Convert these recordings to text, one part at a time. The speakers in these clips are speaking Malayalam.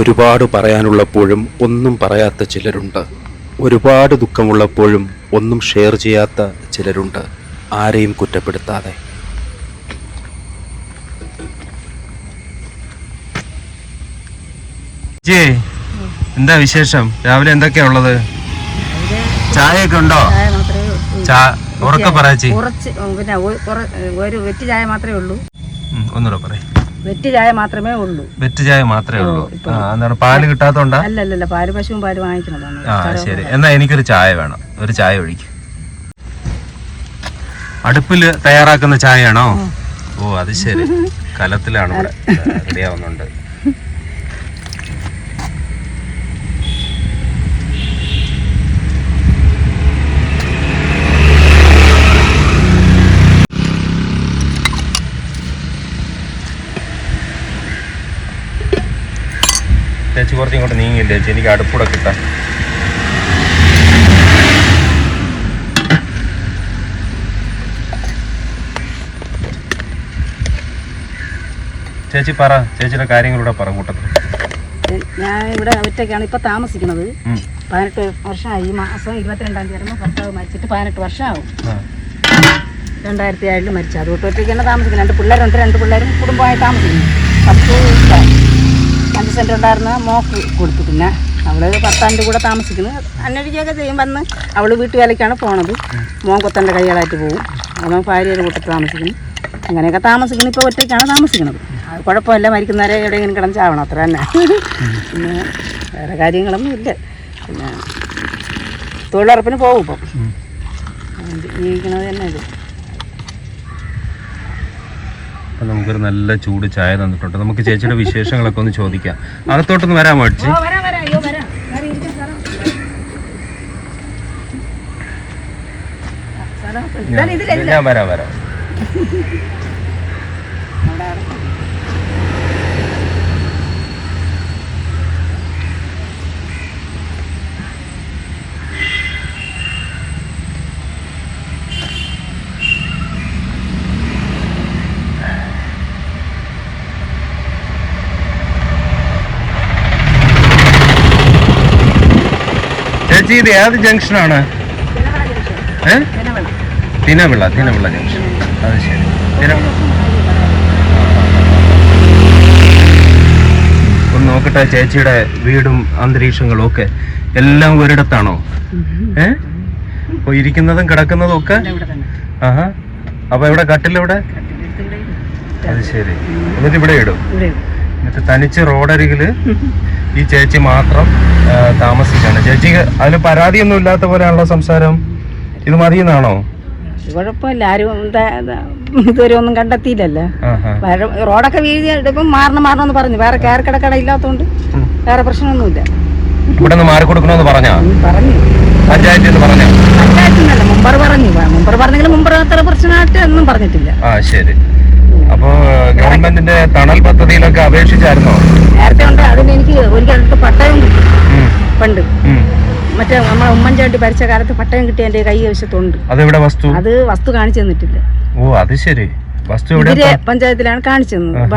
ഒരുപാട് പറയാനുള്ളപ്പോഴും ഒന്നും പറയാത്ത ചിലരുണ്ട്. ഒരുപാട് ദുഃഖമുള്ളപ്പോഴും ഒന്നും ഷെയർ ചെയ്യാത്ത ചിലരുണ്ട്, ആരെയും കുറ്റപ്പെടുത്താതെ. എന്താ വിശേഷം? രാവിലെ എന്തൊക്കെയാ ഉള്ളത്? ചായയൊക്കെ ഉണ്ടോ? ഉറക്കെ പറയച്ചി. പിന്നെ ഒരു വെറ്റ് ചായ മാത്രമേ ഉള്ളൂ. ഒന്നുകൂടെ പറ. വെറ്റ് ചായ മാത്രമേ ഉള്ളൂ. വെറ്റ് ചായ മാത്രമേ ഉള്ളൂ. എന്താണ്, പാല് കിട്ടാത്തോണ്ടാ? അല്ലല്ല, പാല് പശുവും പാല് വാങ്ങിക്കണതാണ്. ശരി, എന്നാ എനിക്കൊരു ചായ വേണം. ഒരു ചായ ഒഴിക്കും. അടുപ്പില് തയ്യാറാക്കുന്ന ചായയാണോ? ഓ അത് ശരി, കലത്തിലാണ് ഇവിടെ റെഡിയാവുന്നുണ്ട്. ചേച്ചി കുറച്ച് ഇങ്ങോട്ട് നീങ്ങില്ല ചേച്ചി, എനിക്ക് അടുപ്പൂടെ കിട്ടാൻ. ചേച്ചി പറ, ചേച്ചിയുടെ കാര്യങ്ങളിലൂടെ പറ കൂട്ടത്തിൽ. ഞാൻ ഇവിടെ ഒറ്റയ്ക്കാണ് ഇപ്പൊ താമസിക്കുന്നത്. 18 വർഷമായി. ഈ മാസം 22-ാം തീയതി ഭർത്താവ് മരിച്ചിട്ട് 18 വർഷമാവും. 2007 മരിച്ചു. അതുകൊണ്ട് ഒറ്റയ്ക്കാണ് താമസിക്കുന്നത്. 2 പിള്ളേരുണ്ട്. 2 പിള്ളേരും കുടുംബമായി താമസിക്കുന്നു. 5 സെന്റ് ഉണ്ടായിരുന്ന മോക്ക് കൊടുത്തു. പിന്നെ അവള് ഭർത്താവിൻ്റെ കൂടെ താമസിക്കുന്നു. അന്വേഷിക്കുകയൊക്കെ ചെയ്യും. വന്ന് അവള് വീട്ടുവേലയ്ക്കാണ് പോണത്. മോൻ കൊത്തൻ്റെ കൈകളായിട്ട് പോകും. അവൻ ഭാര്യയുടെ കൂട്ടത്തിൽ താമസിക്കുന്നു. അങ്ങനെയൊക്കെ താമസിക്കുന്നു. ഇപ്പോൾ ഒറ്റയ്ക്കാണ് താമസിക്കുന്നത്. അത് കുഴപ്പമില്ല. മരിക്കുന്നവരെ എവിടെയെങ്കിലും കിടന്നാവണം, അത്ര തന്നെ. പിന്നെ വേറെ കാര്യങ്ങളൊന്നും ഇല്ല. പിന്നെ തൊഴിലുറപ്പിന് പോകും. ഇപ്പം ജീവിക്കണത് തന്നെ ഇത്. നമുക്കൊരു നല്ല ചൂട് ചായ തന്നിട്ടുണ്ട്. നമുക്ക് ചേച്ചിയുടെ വിശേഷങ്ങളൊക്കെ ഒന്ന് ചോദിക്കാം. അകത്തോട്ടൊന്ന് വരാൻ മേടിച്ച്. ഞാൻ വരാം. ചേച്ചി ഇത് ഏത് ജംഗ്ഷനാണ്? തിനവിള ജംഗ്ഷൻ. അത് ശരി. ഒന്ന് നോക്കട്ടെ ചേച്ചിയുടെ വീടും അന്തരീക്ഷങ്ങളും ഒക്കെ എല്ലാം ഒരിടത്താണോ? അപ്പൊ ഇരിക്കുന്നതും കിടക്കുന്നതും ഒക്കെ? ആഹാ. അപ്പൊ ഇവിടെ കട്ടിലെവിടെ? അത് ശരി. എന്നിട്ട് ഇവിടെ ഇടും. എന്നിട്ട് തനിച്ച് റോഡരികില് ഈ ചേച്ചി മാത്രം താമസിക്കാണ്. ചേച്ചിക്ക് അതിൽ പരാതിയൊന്നും ഇല്ലാത്ത പോലെയാണല്ലോ സംസാരം. ഇത് മതിയെന്നാണോ? കുഴപ്പമില്ല. ആരും ഇതുവരെ ഒന്നും കണ്ടെത്തിയില്ലല്ലോ. റോഡൊക്കെ വീഴ്ച മാറണമെന്ന് പറഞ്ഞു. വേറെ കയറിക്കിടക്കട ഇല്ലാത്തതുകൊണ്ട് വേറെ പ്രശ്നമൊന്നുമില്ല. ഇവിടെ നിന്ന് മാറി കൊടുക്കണമെന്ന് പറഞ്ഞു. പഞ്ചായത്തിൽ നിന്ന് പറഞ്ഞു? പഞ്ചായത്തിനല്ല, മുമ്പർ പറഞ്ഞു. മുമ്പർ പറഞ്ഞെങ്കിലും മുമ്പർ അത്ര പ്രശ്നമായിട്ട് ഒന്നും പറഞ്ഞിട്ടില്ല. ശരി. അപ്പോ ഗവൺമെന്റിന്റെ തണൽ പദ്ധതിയിലൊക്കെ അപേക്ഷിച്ചായിരുന്നോ? നേരത്തെ ഉണ്ട്. അതിന് എനിക്ക് ഒരിക്കലും പട്ടയം കിട്ടി പണ്ട്. മറ്റേ നമ്മളെ ഉമ്മൻചാണ്ടി ഭരിച്ച കാലത്ത് പട്ടയം കിട്ടിയ എന്റെ കൈവശത്തുണ്ട്. അതെവിടെ വസ്തു? അത് വസ്തു കാണിച്ചു തന്നിട്ടില്ല. ഓ അത് ശരി. വസ്തു പഞ്ചായത്തിലാണ് കാണിച്ചു തന്നത്.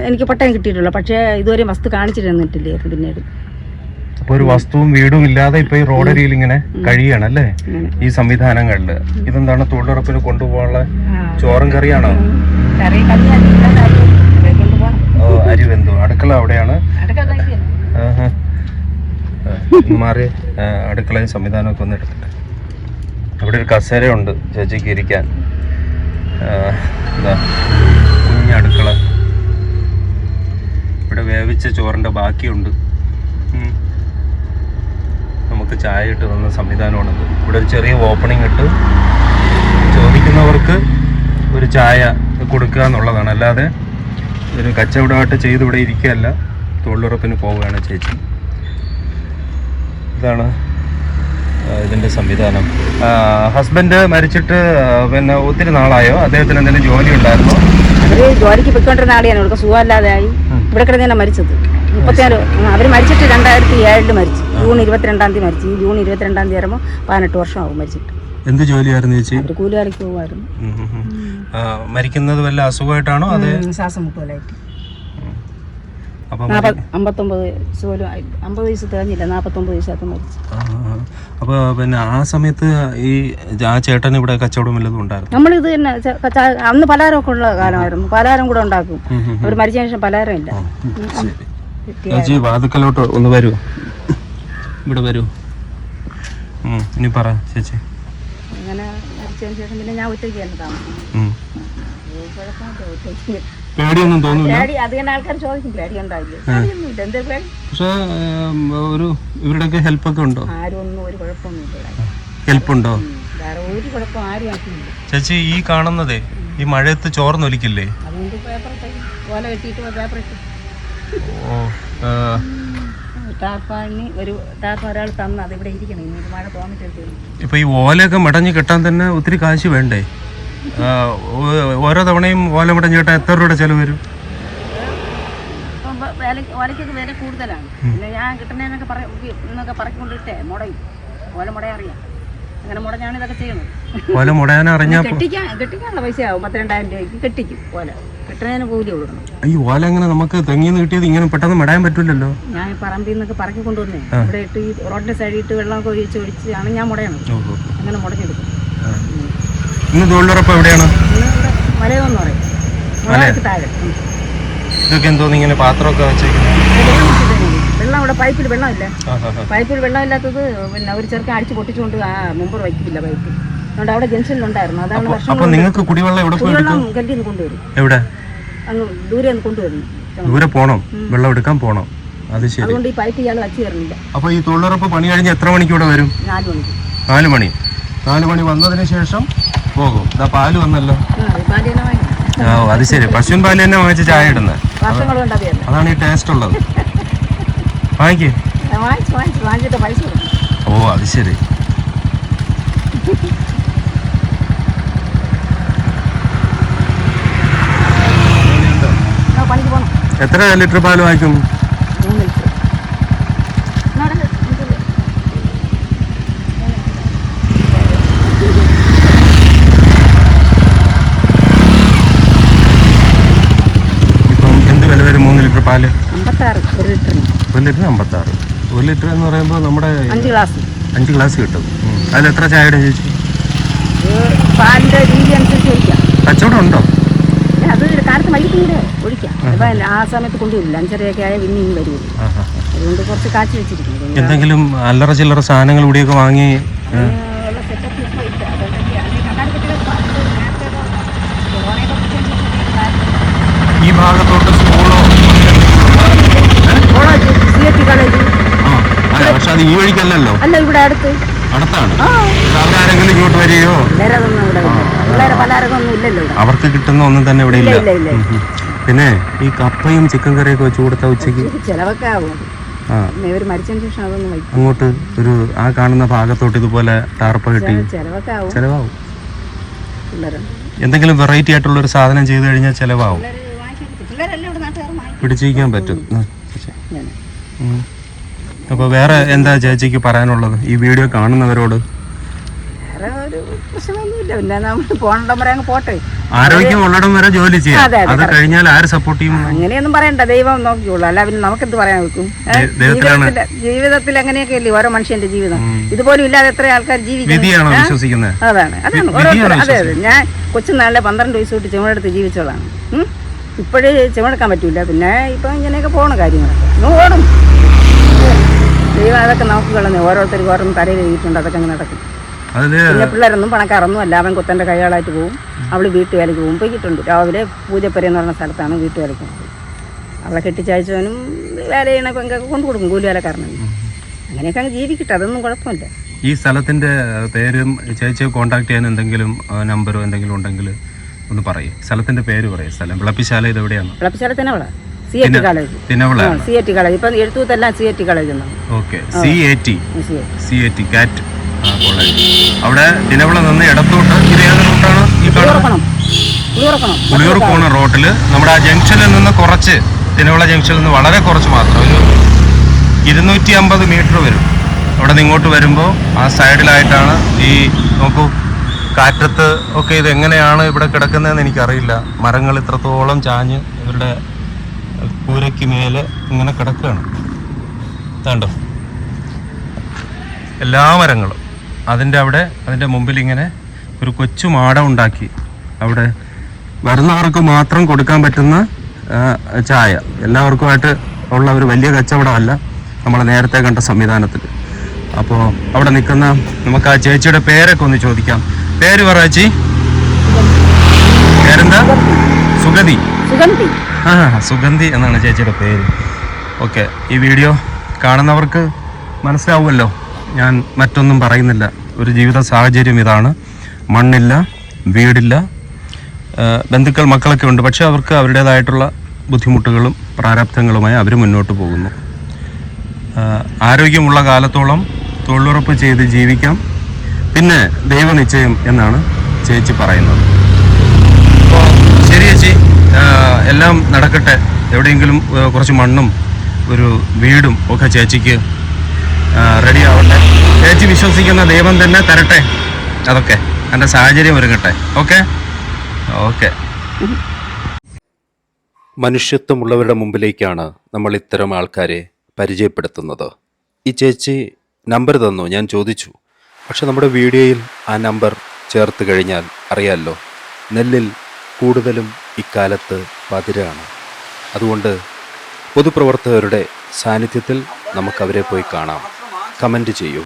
എനിക്ക് പട്ടയം കിട്ടിയിട്ടുള്ള, പക്ഷേ ഇതുവരെ വസ്തു കാണിച്ചു തന്നിട്ടില്ലായിരുന്നു. പിന്നീട് അപ്പൊ ഒരു വസ്തുവും വീടും ഇല്ലാതെ ഇപ്പൊ ഈ റോഡരിയിൽ ഇങ്ങനെ കഴിയാണല്ലേ ഈ സംവിധാനങ്ങളില്. ഇതെന്താണ്, തൊഴിലുറപ്പിന് കൊണ്ടുപോകാനുള്ള ചോറും കറിയാണോ? ഓ അരി വെന്തു. അടുക്കള അവിടെയാണ്. മാറി അടുക്കളയും സംവിധാനമൊക്കെ ഒന്ന് എടുത്തിട്ട് അവിടെ ഒരു കസേരയുണ്ട് ചേച്ചിക്ക് ഇരിക്കാൻ. കുഞ്ഞടുക്കള. ഇവിടെ വേവിച്ച ചോറിന്റെ ബാക്കിയുണ്ട്. നമുക്ക് ചായ ഇട്ട് തന്ന സംവിധാനമാണിത്. ഇവിടെ ഒരു ചെറിയ ഓപ്പണിംഗ് ഇട്ട് ചോദിക്കുന്നവർക്ക് ഒരു ചായ കൊടുക്കുക എന്നുള്ളതാണ്. അല്ലാതെ ഒരു കച്ചവടമായിട്ട് ചെയ്ത് ഇവിടെ ഇരിക്കുകയല്ല. തൊഴിലുറപ്പിന് പോവുകയാണ് ചേച്ചി. ഇതാണ് ഇതിൻ്റെ സംവിധാനം. ഹസ്ബൻഡ് മരിച്ചിട്ട് പിന്നെ ഒത്തിരി നാളായോ? അദ്ദേഹത്തിന് എന്തെങ്കിലും ജോലി ഉണ്ടായിരുന്നോ? ജോലിക്ക് പോയിക്കൊണ്ടിരുന്ന ആളെയാണ്. ഇവിടെ സുഖമില്ലാതെയായി ഇവിടെ കിടന്നാണ് മരിച്ചത്. 34. അവർ മരിച്ചിട്ട് 2007 മരിച്ചു. ജൂൺ 22-ാം തീയതി മരിച്ചു. ഈ ജൂൺ 22-ാം തീയതി ആകുമ്പോൾ 18 വർഷമാകും മരിച്ചിട്ട്. എന്ത് ജോലിയായിരുന്നു ചേച്ചി? അവർ കൂലിയാളിക്ക് പോകുമായിരുന്നു. മരിക്കുന്നത് വല്ല അസുഖമായിട്ടാണോ? അതെ, ശ്വാസം മുട്ടലായിട്ട്. അപ്പൊ 59 വയസ്സ് പോലും 50 വയസ്സ് തികഞ്ഞില്ല, 49 വയസ്സകത്ത് മരിച്ചു. അപ്പൊ പിന്നെ ആ സമയത്ത് ആ ചേട്ടൻ ഇവിടെ കച്ചവടം വല്ലതും ഉണ്ടായിരുന്നു? നമ്മളിത് തന്നെ അന്ന് പലഹാരമൊക്കെ ഉള്ള കാലമായിരുന്നു. പലഹാരം കൂടെ ഉണ്ടാക്കും. അവർ മരിച്ചതിന് ശേഷം പലഹാരം ഇല്ല. ചേച്ചി വാതുക്കലോട്ട് ഒന്ന് വരൂ, ഇവിടെ വരൂ. ഇനി പറ ചേച്ചി. അങ്ങനെ മരിച്ചതിന് ശേഷം പിന്നെ ഞാൻ ഒറ്റയ്ക്കായിരുന്നു താമസം. പേടിയൊന്നും തോന്നില്ല? പേടി അത് തന്നെ ആൾക്കാർ ചോദിക്കും, പേടി ഉണ്ടാവില്ല. പേടിയൊന്നുമില്ല. എന്താ പേടി? പക്ഷെ ഒരു ഇവരുടെയൊക്കെ ഹെൽപ്പൊക്കെ ഉണ്ടോ? ആരും ഒന്നും ഒരു കുഴപ്പമൊന്നുമില്ല. ഹെൽപ്പുണ്ടോ? വേറെ ഒരു കുഴപ്പം ആരും ആക്കിയില്ല. ചേച്ചി ഈ കാണുന്നതേ ഈ മഴയത്ത് ചോർന്നൊലിക്കില്ലേ? അതുകൊണ്ട് പേപ്പർ ഓല കെട്ടിയിട്ട് പേപ്പർ ഇട്ടു. ടാർപ്പാണി ഒരു ടാർപ്പ ഒരാൾ തന്നു, അത് ഇവിടെ ഇരിക്കണം. ഇനി മഴ തോന്നിട്ട് ഇപ്പൊ ഈ ഓലയൊക്കെ മടഞ്ഞ് കെട്ടാൻ തന്നെ ഒത്തിരി കാശ് വേണ്ടേ? ഓരോ തവണയും ഓല മടഞ്ഞ് കെട്ടാൻ എത്ര രൂപയുടെ ചെലവ് വരും? ഓലയ്ക്കൊക്കെ വില കൂടുതലാണ്. പിന്നെ ഞാൻ കിട്ടുന്നതിനൊക്കെ എന്നൊക്കെ പറക്കൊണ്ടിട്ടേ മുടയും. ഓല മുടയാൻ അറിയാം. അങ്ങനെ മുടഞ്ഞാണ് ഇതൊക്കെ ചെയ്യുന്നത്. ഓല മുടയാൻ അറിഞ്ഞാൽ കെട്ടിക്കാനുള്ള പൈസയാവും. 12,000 രൂപയ്ക്ക് കെട്ടിക്കും. ഓല കിട്ടുന്നതിന് കൂലി കൊടുക്കണം. ഈ ഓല എങ്ങനെ നമുക്ക് തെങ്ങിന്ന് കിട്ടിയത് ഇങ്ങനെ പെട്ടെന്ന് മടയാൻ പറ്റില്ലല്ലോ? ഞാൻ പറമ്പിൽ നിന്നൊക്കെ പറക്കി കൊണ്ടുവന്നേ ഇവിടെ ഇട്ട് ഈ റോഡിന്റെ സൈഡിൽ ഇട്ട് വെള്ളമൊക്കെ ഒഴിച്ചാണ് ഞാൻ മുടയണത്. അങ്ങനെ മുടഞ്ഞെടുക്കും. ഇന്ന് തൊഴിലുറപ്പ് എവിടെയാണ്? മലയെന്ന് പറയും. താഴെ ഇതൊക്കെ എന്തോന്ന് ഇങ്ങനെ പാത്രമൊക്കെ വെച്ചേക്കുന്നത്? വെള്ളം അവിടെ പൈപ്പിൽ വെള്ളമില്ല. പൈപ്പിൽ വെള്ളമില്ലാത്തത് പിന്നെ ഒരു ചെറുക്കൻ അടിച്ച് പൊട്ടിച്ചുകൊണ്ട് മുമ്പ് വയ്ക്കില്ല പൈപ്പ്. അതുകൊണ്ട് അവിടെ ജംഗ്ഷനിലുണ്ടായിരുന്നു. അതാണ് വർഷം നിങ്ങൾക്ക് കുടിവെള്ളം കല്ലിൽ നിന്ന് കൊണ്ടുവരും. എവിടെ? അങ്ങ് ദൂരെ നിന്ന് കൊണ്ടുവരുന്നു. ദൂരെ പോണം, വെള്ളം എടുക്കാൻ പോണം. അത് ശരി. അതുകൊണ്ട് ഈ പൈപ്പ് ഇയാൾ വച്ചു തരുന്നില്ല. അപ്പൊ ഈ തൊഴിലുറപ്പ് പണി കഴിഞ്ഞ് എത്ര മണിക്ക് ഇവിടെ വരും? 4 മണിക്ക്. 4 മണി. 4 മണി വന്നതിന് ശേഷം പോകും. ഇതാ പാല് വന്നല്ലോ. അത് ശരി. പശുവിൻ പാല് തന്നെ വാങ്ങിച്ച് ചായ ഇടുന്നത്. അതാണ് ഈ ടേസ്റ്റ് ഉള്ളത്. വാങ്ങിക്കേ. വാങ്ങിച്ചിട്ട് പൈസ കൊടുക്കും. ഓ അത് ശരി. പണിക്ക് പോകണം. എത്ര ലിറ്റർ പാല് വാങ്ങിക്കും? 3 ലിറ്റർ. ഇപ്പം എന്ത് വില വരും 3 ലിറ്റർ പാല്? 56 ഒരു ലിറ്ററിന്. 1 ലിറ്റർ 56. 1 ലിറ്റർ എന്ന് പറയുമ്പോൾ നമ്മുടെ 5 ഗ്ലാസ് കിട്ടും. അതിൽ എത്ര ചായ ഇടും ചേച്ചി? പാലിന്റെ രീതി അനുസരിച്ച് കച്ചവടം ഉണ്ടോ? അത് കാലത്ത് വൈകിട്ട് കൂടെ ഒഴിക്കാം. ഇപ്പൊ ആ സമയത്ത് കൊണ്ടുവരില്ല. 5:30 ആയ പിന്നെ ഇനി വരുള്ളൂ. അതുകൊണ്ട് കുറച്ച് കാച്ചി വെച്ചിരിക്കുന്നു. എന്തെങ്കിലും അല്ലറ ചില്ലറ സാധനങ്ങൾ ഇവിടെയൊക്കെ വാങ്ങി ഈ ഭാഗത്തോട്ട് സ്കൂളോ? പക്ഷെ അത് ഈ വഴിക്കല്ലല്ലോ. അല്ല, ഇവിടെ അടുത്താണ്. അവരാരെങ്കിലും ഇങ്ങോട്ട് വരികയോ? അവർക്ക് കിട്ടുന്ന ഒന്നും തന്നെ ഇവിടെ ഇല്ല. പിന്നെ ഈ കപ്പയും ചിക്കൻ കറിയൊക്കെ വെച്ച് കൊടുത്ത ഉച്ചയ്ക്ക് ചിലവൊക്കെ ആവും. മരിച്ചതിന് ശേഷം അതൊന്നും അങ്ങോട്ട് ഒരു ആ കാണുന്ന ഭാഗത്തോട്ട് ഇതുപോലെ ടാർപ്പ കിട്ടി ചെലവാകും. എന്തെങ്കിലും വെറൈറ്റി ആയിട്ടുള്ള ഒരു സാധനം ചെയ്തു കഴിഞ്ഞാൽ ചെലവാകും. പിടിച്ചിരിക്കാൻ പറ്റും. അപ്പോൾ വേറെ എന്താ ചേച്ചിക്ക് പറയാനുള്ളത് ഈ വീഡിയോ കാണുന്നവരോട്? ആരോഗ്യം ഉള്ളിടം വരെ ജോലി ചെയ്യാം. അത് കഴിഞ്ഞാൽ ആര് സപ്പോർട്ട് ചെയ്യും? അങ്ങനെയൊന്നും പറയണ്ട, ദൈവം നോക്കിക്കോളൂ. അല്ല പിന്നെ നമുക്കെന്ത് പറയാൻ വെക്കും? ജീവിതത്തിൽ അങ്ങനെയൊക്കെ അല്ലേ ഓരോ മനുഷ്യന്റെ ജീവിതം. ഇതുപോലും ഇല്ലാതെ എത്ര ആൾക്കാർ ജീവിക്കുന്നത്. വിശ്വസിക്കുന്നത് അതാണ് ഓരോരുത്തർ. അതെ അതെ. ഞാൻ കൊച്ചുനാളിലെ 12 വയസ്സ് തൊട്ട് ചെവിടെടുത്ത് ജീവിച്ചോളാണ്. ഇപ്പോഴേ ചെവിടെടുക്കാൻ പറ്റൂല. പിന്നെ ഇപ്പൊ ഇങ്ങനെയൊക്കെ പോണ കാര്യങ്ങളൊക്കെ ഓടും. ദൈവം അതൊക്കെ നോക്കിക്കൊള്ളുന്നേ. ഓരോരുത്തർക്ക് ഓരോന്നും തലയിൽ എഴുതിയിട്ടുണ്ട്. അതൊക്കെ അങ്ങനെ നടക്കും. പിന്നെ പിള്ളേരൊന്നും പണക്കാരൊന്നും അല്ല. അവൻ കൊത്തൻ്റെ കൈകളായിട്ട് പോകും. അവൾ വീട്ടുവേലയ്ക്ക് പോകും. പോയിട്ടുണ്ട്. രാവിലെ പൂജപ്പുര എന്ന് പറഞ്ഞ സ്ഥലത്താണ് വീട്ടുവേലയ്ക്ക് പോകുന്നത്. അവളെ കെട്ടിച്ചയച്ചവനും വേല ചെയ്യണ പെങ്കൊക്കെ കൊണ്ടു കൊടുക്കും, കൂലിവേലക്കാരനാണ്. അങ്ങനെയൊക്കെ അങ്ങ് ജീവിക്കട്ടെ, അതൊന്നും കുഴപ്പമില്ല. ഈ സ്ഥലത്തിന്റെ പേരും ചേച്ചിയെ കോൺടാക്ട് ചെയ്യാൻ എന്തെങ്കിലും നമ്പറോ എന്തെങ്കിലും ഉണ്ടെങ്കിൽ ഒന്ന് പറയും. സ്ഥലത്തിന്റെ പേര് പറയും. സ്ഥലം വിളപ്പിശാല ഇത് എവിടെയാണ്? വിളപ്പിശാല തിനവള CAT കോളേജ്. CAT കോളേജ് ഇപ്പം എഴുത്തൂത്തെല്ലാം CAT കോളേജ് എന്നാണ്. ഓക്കെ. CAT CAT college. അവിടെ തിനവള നിന്ന് ഇടത്തോട്ട് ഇത് ഏത് റൂട്ടാണ്? പുളിയൂർ പോണ റോട്ടിൽ നമ്മുടെ ആ ജംഗ്ഷനിൽ നിന്ന് കുറച്ച്, തിനവള ജംഗ്ഷനിൽ നിന്ന് വളരെ കുറച്ച് മാത്രം, ഒരു 250 മീറ്റർ വരും. അവിടെ നിന്ന് ഇങ്ങോട്ട് വരുമ്പോൾ ആ സൈഡിലായിട്ടാണ് ഈ നോക്കൂ കാറ്റത്ത് ഒക്കെ ഇത് എങ്ങനെയാണ് ഇവിടെ കിടക്കുന്നതെന്ന് എനിക്കറിയില്ല. മരങ്ങൾ ഇത്രത്തോളം ചാഞ്ഞ് ഇവരുടെ കൂരയ്ക്ക് മേലെ ഇങ്ങനെ കിടക്കുകയാണ്. കണ്ടോ എല്ലാ മരങ്ങളും. അതിൻ്റെ മുമ്പിൽ ഇങ്ങനെ ഒരു കൊച്ചു മാടം ഉണ്ടാക്കി അവിടെ വരുന്നവർക്ക് മാത്രം കൊടുക്കാൻ പറ്റുന്ന ചായ എല്ലാവർക്കുമായിട്ട് ഉള്ള ഒരു വലിയ കച്ചവടമല്ല നമ്മൾ നേരത്തെ കണ്ട സംവിധാനത്തിൽ. അപ്പോൾ അവിടെ നിൽക്കുന്ന നമുക്ക് ആ ചേച്ചിയുടെ പേരൊക്കെ ഒന്ന് ചോദിക്കാം. പേര് പറ ചേച്ചി, പേരെന്താ? സുഗന്ധി. സുഗന്ധി എന്നാണ് ചേച്ചിയുടെ പേര്. ഓക്കെ, ഈ വീഡിയോ കാണുന്നവർക്ക് മനസ്സിലാവുമല്ലോ, ഞാൻ മറ്റൊന്നും പറയുന്നില്ല. ഒരു ജീവിത സാഹചര്യം ഇതാണ്. മണ്ണില്ല, വീടില്ല, ബന്ധുക്കൾ മക്കളൊക്കെ ഉണ്ട്. പക്ഷെ അവർക്ക് അവരുടേതായിട്ടുള്ള ബുദ്ധിമുട്ടുകളും പ്രാരാബ്ധങ്ങളുമായി അവർ മുന്നോട്ട് പോകുന്നു. ആരോഗ്യമുള്ള കാലത്തോളം തൊഴിലുറപ്പ് ചെയ്ത് ജീവിക്കാം, പിന്നെ ദൈവനിശ്ചയം എന്നാണ് ചേച്ചി പറയുന്നത്. അപ്പോൾ ശരി ചേച്ചി, എല്ലാം നടക്കട്ടെ. എവിടെയെങ്കിലും കുറച്ച് മണ്ണും ഒരു വീടും ഒക്കെ ചേച്ചിക്ക് റെഡി ആവട്ടെ. ചേച്ചി വിശ്വസിക്കുന്ന ദൈവം തന്നെ തരട്ടെ. അതൊക്കെ എൻ്റെ സാഹചര്യം ഒരുങ്ങട്ടെ. Okay okay. മനുഷ്യത്വമുള്ളവരുടെ മുമ്പിലേക്കാണ് നമ്മൾ ഇത്തരം ആൾക്കാരെ പരിചയപ്പെടുത്തുന്നത്. ഈ ചേച്ചി നമ്പർ തന്നു, ഞാൻ ചോദിച്ചു. പക്ഷെ നമ്മുടെ വീഡിയോയിൽ ആ നമ്പർ ചേർത്ത് കഴിഞ്ഞാൽ അറിയാമല്ലോ, നെല്ലിൽ കൂടുതലും ഇക്കാലത്ത് പതിരാണ്. അതുകൊണ്ട് പൊതുപ്രവർത്തകരുടെ സാന്നിധ്യത്തിൽ നമുക്കവരെ പോയി കാണാം. കമൻറ്റ് ചെയ്യൂ.